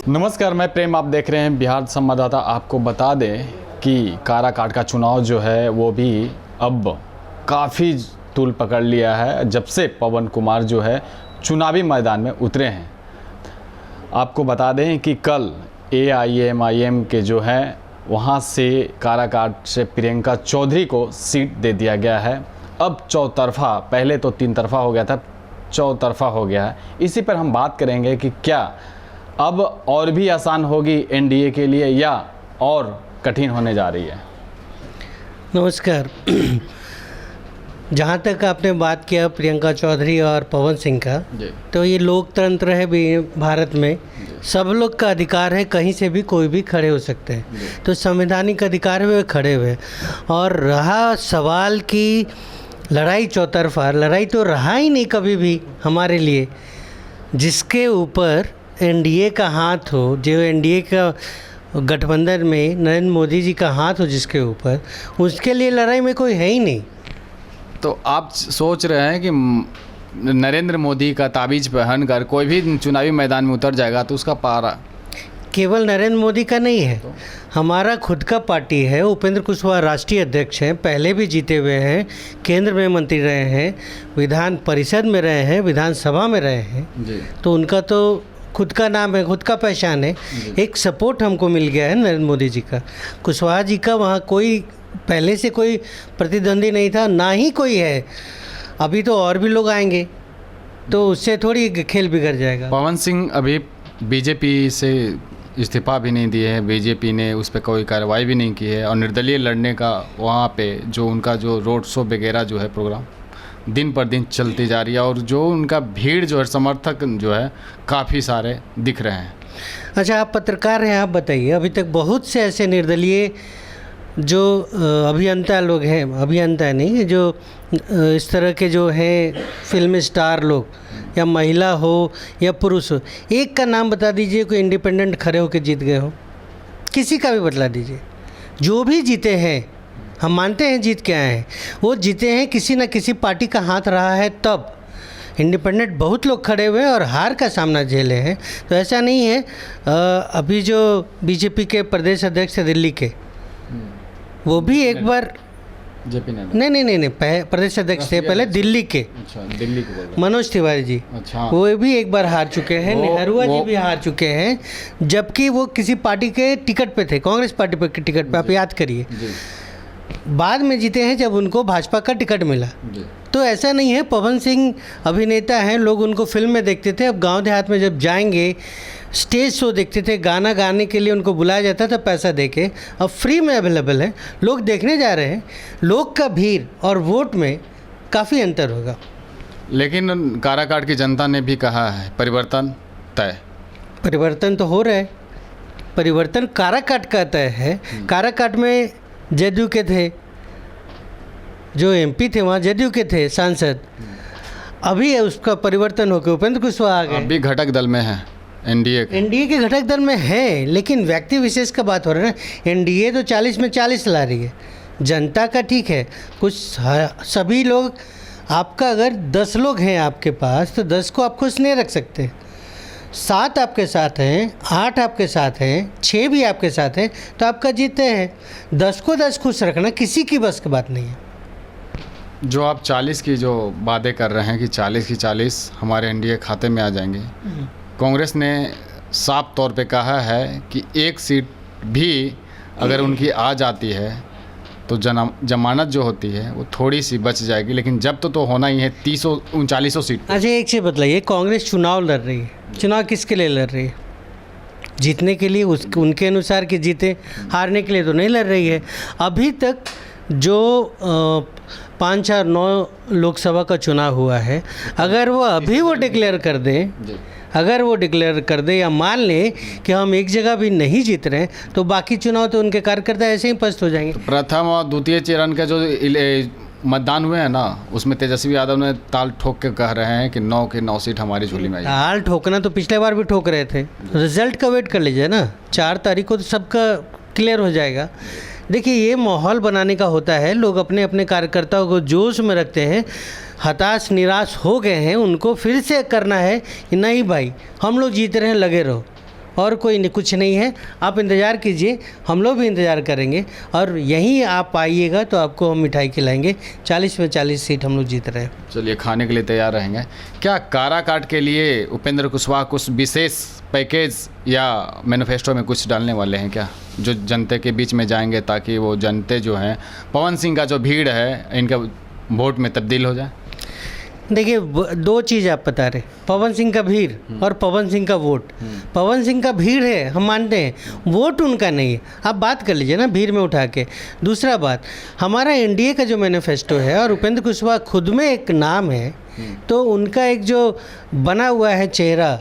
नमस्कार, मैं प्रेम, आप देख रहे हैं बिहार संवाददाता। आपको बता दें कि काराकाट का चुनाव जो है वो भी अब काफ़ी तूल पकड़ लिया है जब से पवन कुमार जो है चुनावी मैदान में उतरे हैं। आपको बता दें कि कल AIMIM के जो है वहाँ से काराकाट से प्रियंका चौधरी को सीट दे दिया गया है। अब चौतरफा, पहले तो तीन तरफा हो गया था, चौतरफा हो गया है। इसी पर हम बात करेंगे कि क्या अब और भी आसान होगी NDA के लिए या और कठिन होने जा रही है। नमस्कार। जहाँ तक आपने बात किया प्रियंका चौधरी और पवन सिंह का, तो ये लोकतंत्र है भी भारत में, सब लोग का अधिकार है, कहीं से भी कोई भी खड़े हो सकते हैं, तो संवैधानिक अधिकार है वे खड़े हुए। और रहा सवाल की लड़ाई चौतरफा, लड़ाई तो रहा ही नहीं कभी भी हमारे लिए। जिसके ऊपर NDA का हाथ हो, जो NDA का गठबंधन में नरेंद्र मोदी जी का हाथ हो जिसके ऊपर, उसके लिए लड़ाई में कोई है ही नहीं। तो आप सोच रहे हैं कि नरेंद्र मोदी का ताबीज पहन कर कोई भी चुनावी मैदान में उतर जाएगा तो उसका पारा केवल नरेंद्र मोदी का नहीं है, हमारा खुद का पार्टी है। उपेंद्र कुशवाहा राष्ट्रीय अध्यक्ष हैं, पहले भी जीते हुए हैं, केंद्र में मंत्री रहे हैं, विधान परिषद में रहे हैं, विधानसभा में रहे हैं जी। तो उनका तो खुद का नाम है, खुद का पहचान है। एक सपोर्ट हमको मिल गया है नरेंद्र मोदी जी का। कुशवाहा जी का वहाँ कोई पहले से कोई प्रतिद्वंदी नहीं था, ना ही कोई है। अभी तो और भी लोग आएंगे तो उससे थोड़ी खेल बिगड़ जाएगा। पवन सिंह अभी BJP से इस्तीफा भी नहीं दिए हैं, BJP ने उस पर कोई कार्रवाई भी नहीं की है और निर्दलीय लड़ने का वहाँ पे जो उनका जो रोड शो वगैरह जो है प्रोग्राम दिन पर दिन चलती जा रही है और जो उनका भीड़ जो है, समर्थक जो है काफ़ी सारे दिख रहे हैं। अच्छा, आप पत्रकार हैं, आप बताइए, अभी तक बहुत से ऐसे निर्दलीय जो अभियंता लोग हैं, अभियंता नहीं, जो इस तरह के जो हैं फिल्म स्टार लोग, या महिला हो या पुरुष हो, एक का नाम बता दीजिए कोई इंडिपेंडेंट खड़े होकर जीत गए हो, किसी का भी बतला दीजिए। जो भी जीते हैं, हम मानते हैं जीत के आए हैं, वो जीते हैं किसी न किसी पार्टी का हाथ रहा है तब। इंडिपेंडेंट बहुत लोग खड़े हुए और हार का सामना झेले हैं, तो ऐसा नहीं है। अभी जो BJP के प्रदेश अध्यक्ष है दिल्ली के, वो भी एक बार नहीं प्रदेश अध्यक्ष थे पहले दिल्ली के। अच्छा, दिल्ली के मनोज तिवारी जी। अच्छा, वो भी एक बार हार चुके हैं। नेहरूआ जी भी हार चुके हैं, जबकि वो किसी पार्टी के टिकट पे थे, कांग्रेस पार्टी पे टिकट पे, आप याद करिए। बाद में जीते हैं जब उनको भाजपा का टिकट मिला। तो ऐसा नहीं है। पवन सिंह अभिनेता हैं, लोग उनको फिल्म में देखते थे, अब गांव देहात में जब जाएंगे स्टेज शो देखते थे, गाना गाने के लिए उनको बुलाया जाता था पैसा देके, अब फ्री में अवेलेबल है, लोग देखने जा रहे हैं। लोग का भीड़ और वोट में काफ़ी अंतर होगा। लेकिन काराकाट की जनता ने भी कहा है परिवर्तन तय। परिवर्तन तो हो रहा है, परिवर्तन काराकाट का तय है। काराकाट में जदयू के थे, जो MP थे वहाँ जदयू के थे सांसद, अभी उसका परिवर्तन होकर उपेंद्र कुशवाहा आ गए। अभी घटक दल में है NDA के घटक दल में है, लेकिन व्यक्ति विशेष का बात हो रहा है ना। NDA तो 40 में 40 ला रही है, जनता का ठीक है कुछ। सभी लोग, आपका अगर 10 लोग हैं आपके पास, तो 10 को आप खुश नहीं रख सकते। 7 आपके साथ हैं, 8 आपके साथ हैं, 6 भी आपके साथ हैं, तो आपका जीते हैं। 10 को 10 खुश रखना किसी की बस की बात नहीं है। जो आप 40 की जो वादे कर रहे हैं कि 40 की 40 हमारे NDA खाते में आ जाएंगे, कांग्रेस ने साफ तौर पे कहा है कि एक सीट भी अगर उनकी आ जाती है तो जमानत जो होती है वो थोड़ी सी बच जाएगी, लेकिन जब तो होना ही है 39 सीट। अच्छा, एक चीज़ बताइए, कांग्रेस चुनाव लड़ रही है, चुनाव किसके लिए लड़ रही है? जीतने के लिए, उनके अनुसार कि जीते, हारने के लिए तो नहीं लड़ रही है। अभी तक जो 5 और 9 लोकसभा का चुनाव हुआ है, अगर वो अभी वो डिक्लेयर कर दें, अगर वो डिक्लेयर कर दे या मान लें कि हम एक जगह भी नहीं जीत रहे हैं, तो बाकी चुनाव तो उनके कार्यकर्ता ऐसे ही पस्त हो जाएंगे। तो प्रथम और द्वितीय चरण का जो मतदान हुए हैं ना, उसमें तेजस्वी यादव ने ताल ठोक के कह रहे हैं कि 9 के 9 सीट हमारी झोली में आई। ताल ठोकना तो पिछले बार भी ठोक रहे थे, रिजल्ट का वेट कर लीजिए ना, 4 तारीख को तो सबका क्लियर हो जाएगा। देखिए, ये माहौल बनाने का होता है, लोग अपने अपने कार्यकर्ताओं को जोश में रखते हैं, हताश निराश हो गए हैं, उनको फिर से करना है कि नहीं भाई हम लोग जीत रहे हैं, लगे रहो। और कोई कुछ नहीं है। आप इंतज़ार कीजिए, हम लोग भी इंतज़ार करेंगे और यहीं आप आइएगा तो आपको हम मिठाई खिलाएंगे। 40 में 40 सीट हम लोग जीत रहे हैं। चलिए, खाने के लिए तैयार रहेंगे। क्या काराकाट के लिए उपेंद्र कुशवाहा कुछ विशेष पैकेज या मैनिफेस्टो में कुछ डालने वाले हैं क्या, जो जनता के बीच में जाएंगे ताकि वो जनते जो हैं पवन सिंह का जो भीड़ है इनका वोट में तब्दील हो जाए? देखिए, दो चीज़ आप बता रहे, पवन सिंह का भीड़ और पवन सिंह का वोट। पवन सिंह का भीड़ है, हम मानते हैं, वोट उनका नहीं है। आप बात कर लीजिए ना भीड़ में उठा के। दूसरा बात, हमारा एनडीए का जो मैनिफेस्टो है और उपेंद्र कुशवाहा खुद में एक नाम है, तो उनका एक जो बना हुआ है चेहरा,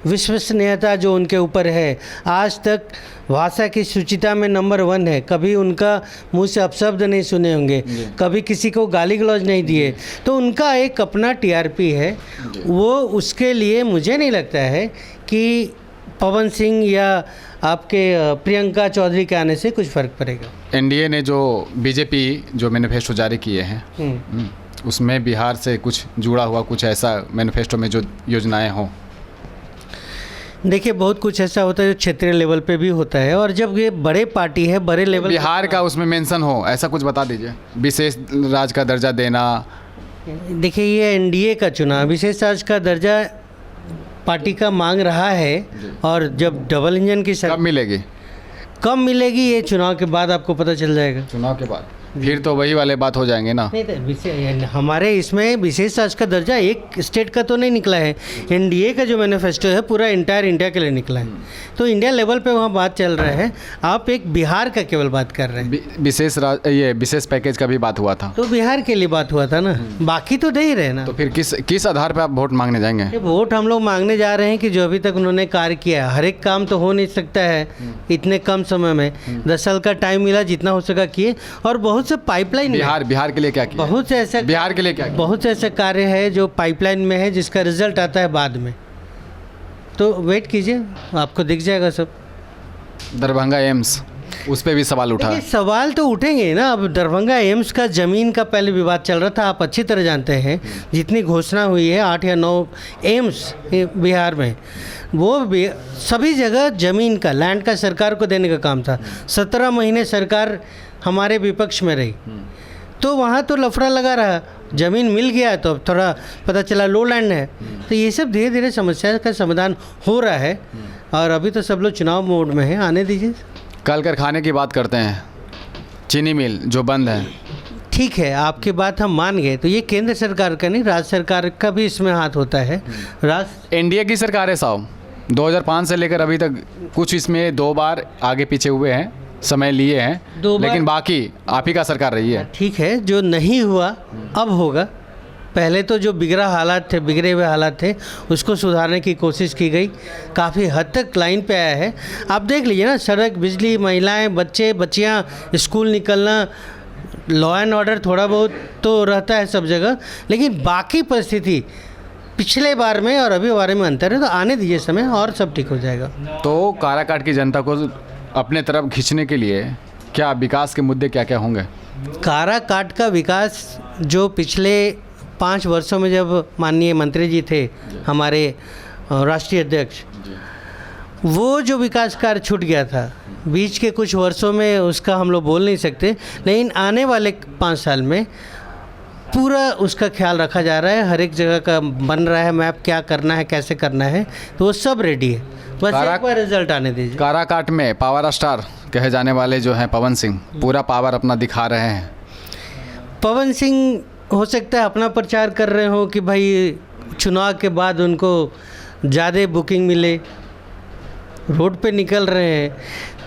विश्वसनीयता जो उनके ऊपर है, आज तक भाषा की शुचिता में नंबर 1 है। कभी उनका मुंह से अपशब्द नहीं सुने होंगे, कभी किसी को गाली गलौज नहीं दिए, तो उनका एक अपना टीआरपी है वो। उसके लिए मुझे नहीं लगता है कि पवन सिंह या आपके प्रियंका चौधरी के आने से कुछ फ़र्क पड़ेगा। एनडीए ने जो बीजेपी जो मैनिफेस्टो जारी किए हैं उसमें बिहार से कुछ जुड़ा हुआ कुछ ऐसा मैनिफेस्टो में जो योजनाएं हों? देखिए, बहुत कुछ ऐसा होता है जो क्षेत्रीय लेवल पे भी होता है, और जब ये बड़े पार्टी है, बड़े लेवल, बिहार का उसमें मेंशन हो, ऐसा कुछ बता दीजिए। विशेष राज्य का दर्जा देना। देखिए, ये एनडीए का चुनाव विशेष राज्य का दर्जा पार्टी का मांग रहा है, और जब डबल इंजन की कब मिलेगी ये चुनाव के बाद आपको पता चल जाएगा। चुनाव के बाद फिर तो वही वाले बात हो जाएंगे ना। नहीं तो हमारे इसमें विशेष राज्य का दर्जा एक स्टेट का तो नहीं निकला है। एनडीए का जो मैनिफेस्टो है पूरा इंटायर इंडिया के लिए निकला है, तो इंडिया लेवल पे वहाँ बात चल रहा है। आप एक बिहार का केवल बात कर रहे हैं। ये विशेष पैकेज का भी बात हुआ था, तो बिहार के लिए बात हुआ था ना, बाकी तो दे ही रहे ना। तो फिर किस आधार पर आप वोट मांगने जाएंगे? वोट हम लोग मांगने जा रहे हैं कि जो अभी तक उन्होंने कार्य किया है, हर एक काम तो हो नहीं सकता है इतने कम समय में। 10 साल का टाइम मिला, जितना हो सका किए, और बहुत से पाइपलाइन बिहार के लिए क्या किया? बहुत से ऐसा बिहार के लिए क्या किया? बहुत से ऐसे कार्य है जो पाइपलाइन में है, जिसका रिजल्ट आता है बाद में, तो वेट कीजिए, आपको दिख जाएगा सब। दरभंगा एम्स, उस पर भी सवाल उठा है। सवाल तो उठेंगे ना। अब दरभंगा एम्स का ज़मीन का पहले विवाद चल रहा था, आप अच्छी तरह जानते हैं। जितनी घोषणा हुई है 8 या 9 एम्स बिहार में, वो भी सभी जगह ज़मीन का, लैंड का सरकार को देने का काम था। 17 महीने सरकार हमारे विपक्ष में रही, तो वहाँ तो लफड़ा लगा रहा। ज़मीन मिल गया तो अब थोड़ा पता चला लो लैंड है। तो ये सब धीरे धीरे समस्या का समाधान हो रहा है, और अभी तो सब लोग चुनाव मोड में हैं, आने दीजिए। कल कारखाने की बात करते हैं, चीनी मिल जो बंद है। ठीक है, आपकी बात हम मान गए, तो ये केंद्र सरकार का नहीं, राज्य सरकार का भी इसमें हाथ होता है। एनडीए की सरकार है साहब, 2005 से लेकर अभी तक कुछ इसमें 2 बार आगे पीछे हुए हैं, समय लिए हैं, लेकिन बाकी आप ही का सरकार रही है। ठीक है, जो नहीं हुआ अब होगा। पहले तो जो बिगड़े हुए हालात थे, उसको सुधारने की कोशिश की गई, काफ़ी हद तक लाइन पे आया है। आप देख लीजिए ना, सड़क, बिजली, महिलाएं, बच्चे बच्चियां स्कूल निकलना, लॉ एंड ऑर्डर थोड़ा बहुत तो रहता है सब जगह, लेकिन बाकी परिस्थिति पिछले बार में और अभी बारे में अंतर है। तो आने दीजिए समय, और सब ठीक हो जाएगा। तो काराकाट की जनता को अपने तरफ खींचने के लिए क्या विकास के मुद्दे क्या क्या होंगे? काराकाट का विकास जो पिछले 5 वर्षों में, जब माननीय मंत्री जी थे हमारे राष्ट्रीय अध्यक्ष, वो जो विकास कार्य छूट गया था बीच के कुछ वर्षों में, उसका हम लोग बोल नहीं सकते, लेकिन आने वाले 5 साल में पूरा उसका ख्याल रखा जा रहा है। हर एक जगह का बन रहा है मैप, क्या करना है, कैसे करना है, तो वो सब रेडी है। बस एक बार रिजल्ट आने दीजिए। काराकाट में पावर स्टार कहे जाने वाले जो हैं पवन सिंह, पूरा पावर अपना दिखा रहे हैं। पवन सिंह हो सकता है अपना प्रचार कर रहे हो कि भाई चुनाव के बाद उनको ज़्यादा बुकिंग मिले, रोड पे निकल रहे हैं।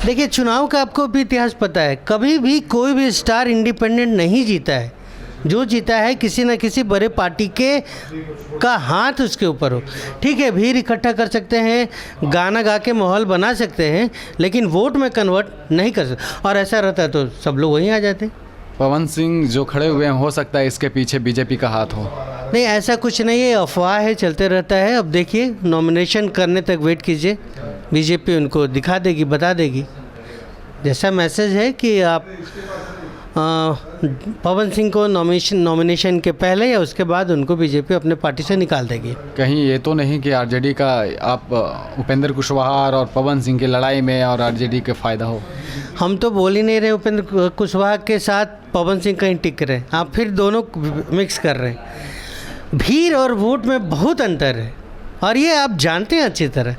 देखिए, चुनाव का आपको भी इतिहास पता है, कभी भी कोई भी स्टार इंडिपेंडेंट नहीं जीता है। जो जीता है किसी न किसी बड़े पार्टी के का हाथ उसके ऊपर हो। ठीक है, भीड़ इकट्ठा कर सकते हैं, गाना गा के माहौल बना सकते हैं, लेकिन वोट में कन्वर्ट नहीं कर सकते। और ऐसा रहता तो सब लोग वहीं आ जाते। पवन सिंह जो खड़े हुए हैं, हो सकता है इसके पीछे बीजेपी का हाथ हो। नहीं, ऐसा कुछ नहीं है, अफवाह है, चलते रहता है। अब देखिए, नॉमिनेशन करने तक वेट कीजिए, बीजेपी उनको दिखा देगी, बता देगी। जैसा मैसेज है कि आप पवन सिंह को नॉमिनेशन के पहले या उसके बाद उनको बीजेपी अपने पार्टी से निकाल देगी। कहीं ये तो नहीं कि आरजेडी का आप उपेंद्र कुशवाहा और पवन सिंह की लड़ाई में और आरजेडी के फ़ायदा हो? हम तो बोल ही नहीं रहे उपेंद्र कुशवाहा के साथ पवन सिंह कहीं टिक रहे, आप फिर दोनों मिक्स कर रहे हैं। भीड़ और वोट में बहुत अंतर है और ये आप जानते हैं अच्छी तरह।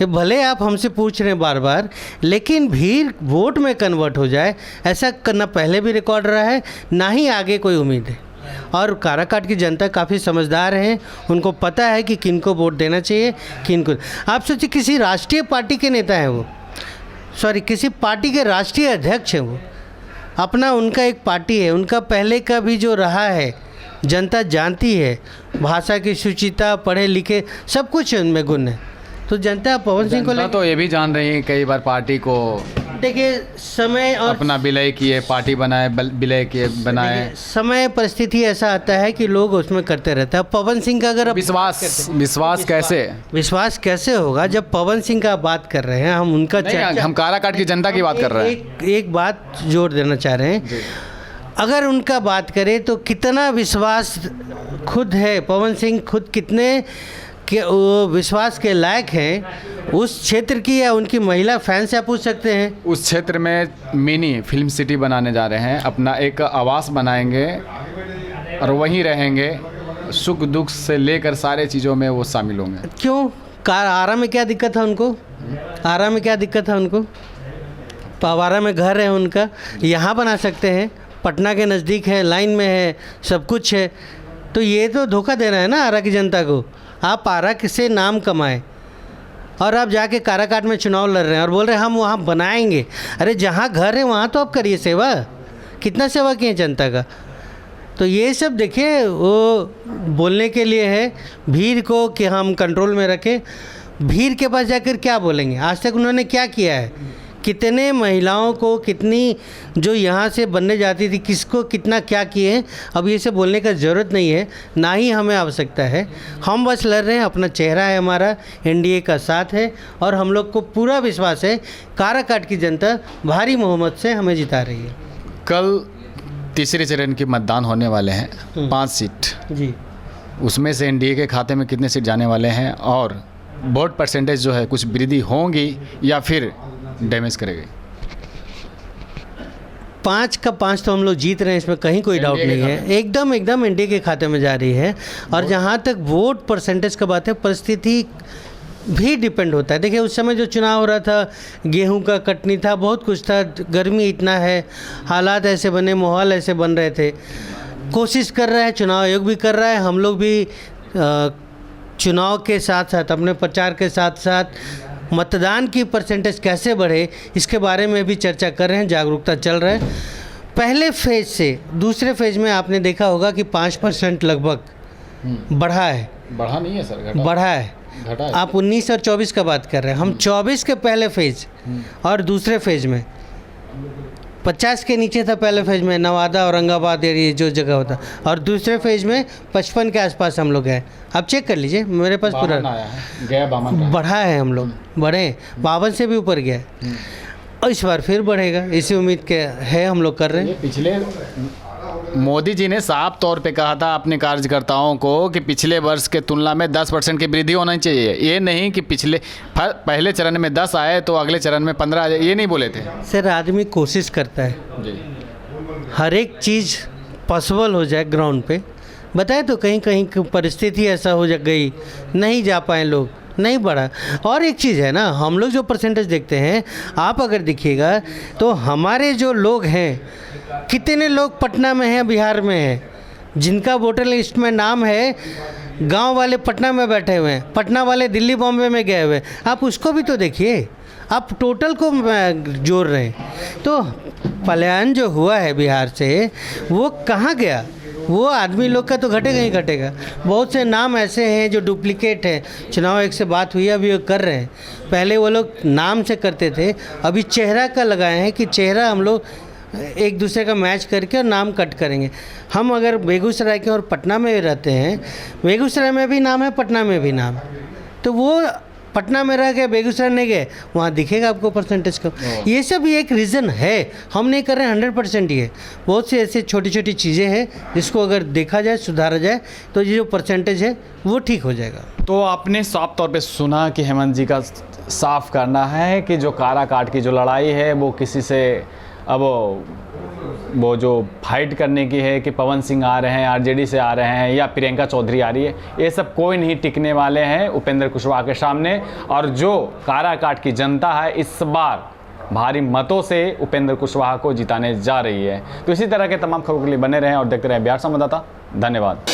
ये भले आप हमसे पूछ रहे हैं बार बार, लेकिन भीड़ वोट में कन्वर्ट हो जाए ऐसा करना पहले भी रिकॉर्ड रहा है, ना ही आगे कोई उम्मीद है। और काराकाट की जनता काफ़ी समझदार है, उनको पता है कि किनको वोट देना चाहिए, किनको। आप सोचिए किसी राष्ट्रीय पार्टी के नेता हैं वो, किसी पार्टी के राष्ट्रीय अध्यक्ष हैं वो, अपना उनका एक पार्टी है, उनका पहले का भी जो रहा है जनता जानती है, भाषा की शुचिता, पढ़े लिखे सब कुछ उनमें गुण है। तो जनता पवन सिंह को तो ये भी जान रही है कई बार पार्टी को, देखिए समय और अपना विलय किए, पार्टी बनाए, विलय किए बनाए, समय परिस्थिति ऐसा आता है कि लोग उसमें करते रहते हैं। पवन सिंह का अगर विश्वास कैसे होगा जब पवन सिंह का बात कर रहे हैं हम, उनका हम काराकाट की जनता की बात कर रहे हैं। एक बात जोर देना चाह रहे हैं, अगर उनका बात करें तो कितना विश्वास खुद है, पवन सिंह खुद कितने के वो विश्वास के लायक हैं उस क्षेत्र की, या उनकी महिला फैन से आप पूछ सकते हैं। उस क्षेत्र में मिनी फिल्म सिटी बनाने जा रहे हैं, अपना एक आवास बनाएंगे और वहीं रहेंगे, सुख दुख से लेकर सारे चीज़ों में वो शामिल होंगे। क्यों? आरा में क्या दिक्कत है उनको? आरा में क्या दिक्कत है उनको? पवारा में घर है उनका, यहाँ बना सकते हैं, पटना के नज़दीक है, लाइन में है, सब कुछ है। तो ये तो धोखा दे रहा है ना आरा की जनता को। आप आरा से नाम कमाएं और आप जाके काराकाट में चुनाव लड़ रहे हैं और बोल रहे हैं हम वहाँ बनाएंगे। अरे जहाँ घर है वहाँ तो आप करिए सेवा, कितना सेवा किए जनता का। तो ये सब देखिए वो बोलने के लिए है भीड़ को कि हम कंट्रोल में रखें। भीड़ के पास जाकर क्या बोलेंगे? आज तक उन्होंने क्या किया है? कितने महिलाओं को, कितनी जो यहाँ से बनने जाती थी, किसको कितना क्या किए हैं। अब ये सब बोलने का ज़रूरत नहीं है, ना ही हमें आवश्यकता है। हम बस लड़ रहे हैं, अपना चेहरा है हमारा, एनडीए का साथ है और हम लोग को पूरा विश्वास है काराकाट की जनता भारी बहुमत से हमें जिता रही है। कल तीसरे चरण के मतदान होने वाले हैं, 5 सीट जी, उसमें से एनडीए के खाते में कितने सीट जाने वाले हैं और वोट परसेंटेज जो है कुछ वृद्धि होंगी या फिर डैमेज करेगी? 5 का 5 तो हम लोग जीत रहे हैं, इसमें कहीं कोई डाउट नहीं है। एकदम एनडीए के खाते में जा रही है। और जहाँ तक वोट परसेंटेज का बात है, परिस्थिति भी डिपेंड होता है। देखिए उस समय जो चुनाव हो रहा था, गेहूं का कटनी था, बहुत कुछ था, गर्मी इतना है, हालात ऐसे बने, माहौल ऐसे बन रहे थे। कोशिश कर रहा है, चुनाव आयोग भी कर रहा है, हम लोग भी चुनाव के साथ साथ, अपने प्रचार के साथ साथ मतदान की परसेंटेज कैसे बढ़े इसके बारे में भी चर्चा कर रहे हैं, जागरूकता चल रहा है। पहले फेज से दूसरे फेज में आपने देखा होगा कि 5% लगभग बढ़ा है। बढ़ा नहीं है सर, घटा, बढ़ा है, घटा है। आप 19 और 24 का बात कर रहे हैं, हम 24 के पहले फेज और दूसरे फेज में 50 के नीचे था। पहले फेज में नवादा, औरंगाबाद ये जो जगह होता, और दूसरे फेज में 55 के आसपास हम लोग हैं। आप चेक कर लीजिए, मेरे पास पूरा गया, बढ़ा है, हम लोग बढ़े, 52 से भी ऊपर गया और इस बार फिर बढ़ेगा, इसी उम्मीद के है, हम लोग कर रहे हैं। पिछले मोदी जी ने साफ तौर पे कहा था अपने कार्यकर्ताओं को कि पिछले वर्ष के तुलना में 10% की वृद्धि होना चाहिए। ये नहीं कि पहले चरण में 10 आए तो अगले चरण में 15 आ जाए, ये नहीं बोले थे सर। आदमी कोशिश करता है जी, हर एक चीज़ पॉसिबल हो जाए ग्राउंड पे। बताए तो कहीं कहीं परिस्थिति ऐसा हो गई, नहीं जा पाए लोग, नहीं बढ़ा। और एक चीज़ है ना, हम लोग जो परसेंटेज देखते हैं, आप अगर देखिएगा तो हमारे जो लोग हैं, कितने लोग पटना में हैं, बिहार में हैं, जिनका वोटर लिस्ट में नाम है, गांव वाले पटना में बैठे हुए हैं, पटना वाले दिल्ली बॉम्बे में गए हुए हैं। आप उसको भी तो देखिए, आप टोटल को जोड़ रहे हैं। तो पलायन जो हुआ है बिहार से, वो कहाँ गया? वो आदमी लोग का तो घटेगा ही घटेगा। बहुत से नाम ऐसे हैं जो डुप्लीकेट हैं, चुनाव आयोग से बात हुई, अभी वो कर रहे हैं। पहले वो लोग नाम से करते थे, अभी चेहरा का लगाए हैं कि चेहरा हम लोग एक दूसरे का मैच करके और नाम कट करेंगे। हम अगर बेगूसराय के और पटना में रहते हैं, बेगूसराय में भी नाम है, पटना में भी नाम, तो वो पटना में रह गए, बेगूसराय नहीं गए, वहाँ दिखेगा आपको परसेंटेज का। ये सब एक रीज़न है, हम नहीं कर रहे हैं 100% ये। बहुत सी ऐसी छोटी छोटी चीज़ें हैं जिसको अगर देखा जाए, सुधारा जाए, तो ये जो परसेंटेज है वो ठीक हो जाएगा। तो आपने साफ तौर पे सुना कि हेमंत जी का साफ करना है कि जो काराकाट की जो लड़ाई है वो किसी से अब वो जो फाइट करने की है कि पवन सिंह आ रहे हैं, आरजेडी से आ रहे हैं या प्रियंका चौधरी आ रही है, ये सब कोई नहीं टिकने वाले हैं उपेंद्र कुशवाहा के सामने। और जो काराकाट की जनता है इस बार भारी मतों से उपेंद्र कुशवाहा को जिताने जा रही है। तो इसी तरह के तमाम खबरों के लिए बने रहें और देखते रहें बिहार संवाददाता। धन्यवाद।